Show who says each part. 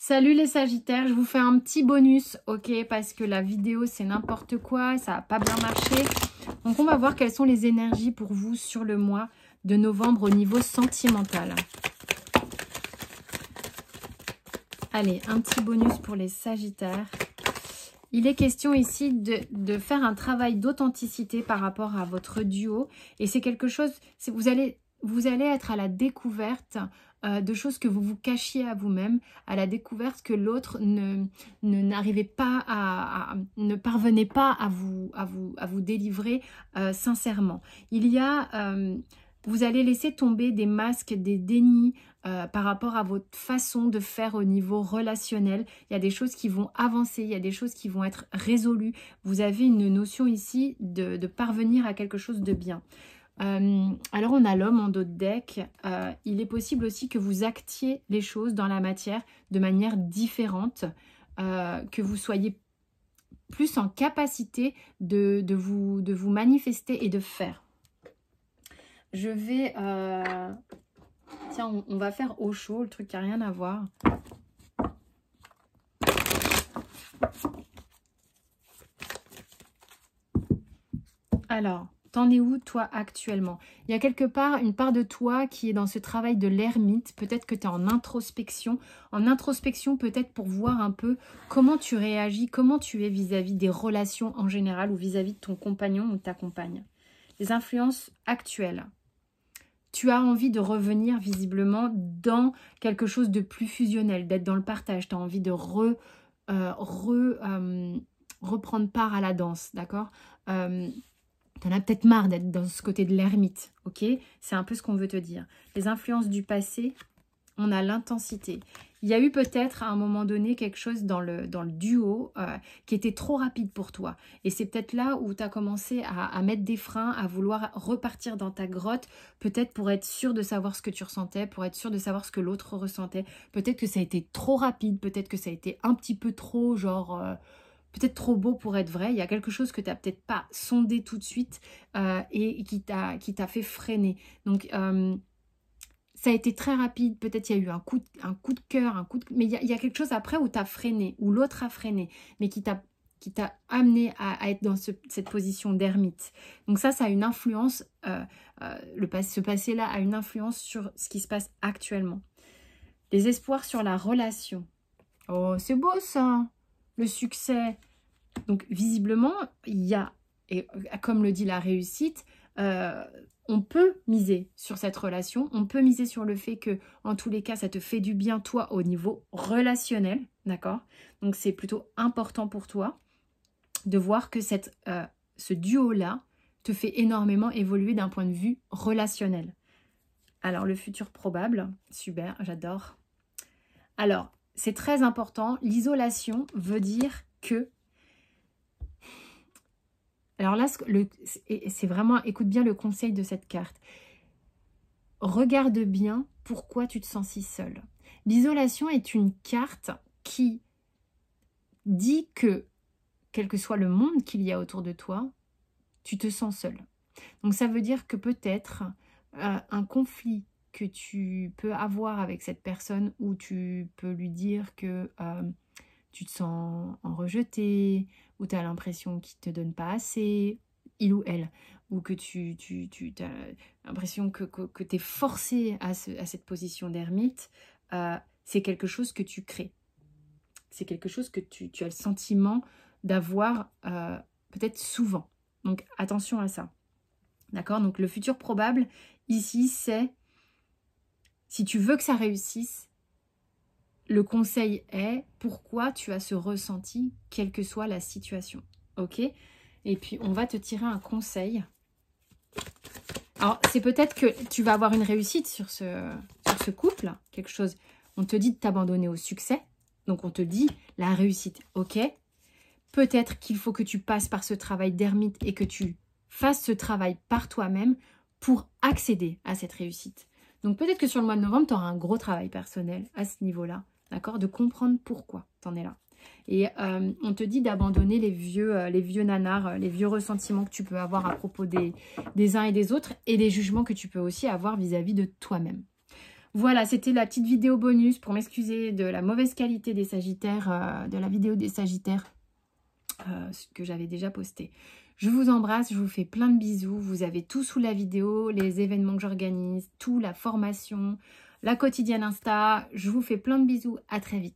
Speaker 1: Salut les Sagittaires, je vous fais un petit bonus, ok, parce que la vidéo c'est n'importe quoi, ça n'a pas bien marché. Donc on va voir quelles sont les énergies pour vous sur le mois de novembre au niveau sentimental. Allez, un petit bonus pour les Sagittaires. Il est question ici de faire un travail d'authenticité par rapport à votre duo. Et c'est quelque chose, vous allez être à la découverte de choses que vous vous cachiez à vous-même, à la découverte que l'autre ne parvenait pas à vous délivrer sincèrement. Vous allez laisser tomber des masques, des dénis par rapport à votre façon de faire au niveau relationnel. Il y a des choses qui vont avancer, il y a des choses qui vont être résolues. Vous avez une notion ici de parvenir à quelque chose de bien. Alors on a l'homme en dos de deck. Il est possible aussi que vous actiez les choses dans la matière de manière différente, que vous soyez plus en capacité de vous manifester et de faire. Je vais... Tiens, on va faire au chaud, le truc qui n'a rien à voir. Alors, t'en es où toi actuellement? Il y a quelque part une part de toi qui est dans ce travail de l'ermite. Peut-être que tu es en introspection. En introspection peut-être pour voir un peu comment tu réagis, comment tu es vis-à-vis des relations en général ou vis-à-vis de ton compagnon ou de ta compagne. Les influences actuelles. Tu as envie de revenir visiblement dans quelque chose de plus fusionnel, d'être dans le partage. Tu as envie de reprendre part à la danse, d'accord? T'en as peut-être marre d'être dans ce côté de l'ermite, ok? C'est un peu ce qu'on veut te dire. Les influences du passé, on a l'intensité. Il y a eu peut-être à un moment donné quelque chose dans le duo qui était trop rapide pour toi. Et c'est peut-être là où tu as commencé à mettre des freins, à vouloir repartir dans ta grotte, peut-être pour être sûr de savoir ce que tu ressentais, pour être sûr de savoir ce que l'autre ressentait. Peut-être que ça a été trop rapide, peut-être que ça a été un petit peu trop, genre... peut-être trop beau pour être vrai. Il y a quelque chose que tu n'as peut-être pas sondé tout de suite et qui t'a fait freiner. Donc, ça a été très rapide. Peut-être il y a eu un coup de cœur, mais il y a quelque chose après où tu as freiné, où l'autre a freiné, mais qui t'a amené à être dans cette position d'ermite. Donc ça a une influence, ce passé-là a une influence sur ce qui se passe actuellement. Les espoirs sur la relation. Oh, c'est beau ça, le succès. Donc visiblement, il y a, et comme le dit la réussite, on peut miser sur cette relation, on peut miser sur le fait que, en tous les cas, ça te fait du bien, toi, au niveau relationnel, d'accord? Donc, c'est plutôt important pour toi de voir que ce duo-là te fait énormément évoluer d'un point de vue relationnel. Alors, le futur probable, super, j'adore. Alors, c'est très important, l'isolation veut dire que... Alors là, c'est vraiment, écoute bien le conseil de cette carte. Regarde bien pourquoi tu te sens si seul. L'isolation est une carte qui dit que, quel que soit le monde qu'il y a autour de toi, tu te sens seul. Donc ça veut dire que peut-être un conflit que tu peux avoir avec cette personne où tu peux lui dire que... tu te sens en rejeté, ou tu as l'impression qu'il ne te donne pas assez, il ou elle, ou que tu as l'impression que tu es forcé à cette position d'ermite, c'est quelque chose que tu crées. C'est quelque chose que tu as le sentiment d'avoir peut-être souvent. Donc attention à ça. D'accord? Donc le futur probable, ici, c'est si tu veux que ça réussisse, le conseil est pourquoi tu as ce ressenti, quelle que soit la situation. Ok? Et puis, on va te tirer un conseil. Alors, c'est peut-être que tu vas avoir une réussite sur ce couple. Quelque chose, on te dit de t'abandonner au succès. Donc, on te dit la réussite. Ok? Peut-être qu'il faut que tu passes par ce travail d'ermite et que tu fasses ce travail par toi-même pour accéder à cette réussite. Donc, peut-être que sur le mois de novembre, tu auras un gros travail personnel à ce niveau-là. D'accord? De comprendre pourquoi tu en es là. Et on te dit d'abandonner les vieux nanars, les vieux ressentiments que tu peux avoir à propos des uns et des autres et des jugements que tu peux aussi avoir vis-à-vis de toi-même. Voilà, c'était la petite vidéo bonus pour m'excuser de la mauvaise qualité des Sagittaires, de la vidéo des Sagittaires que j'avais déjà postée. Je vous embrasse, je vous fais plein de bisous. Vous avez tout sous la vidéo, les événements que j'organise, tout, la formation, la quotidienne Insta. Je vous fais plein de bisous, à très vite.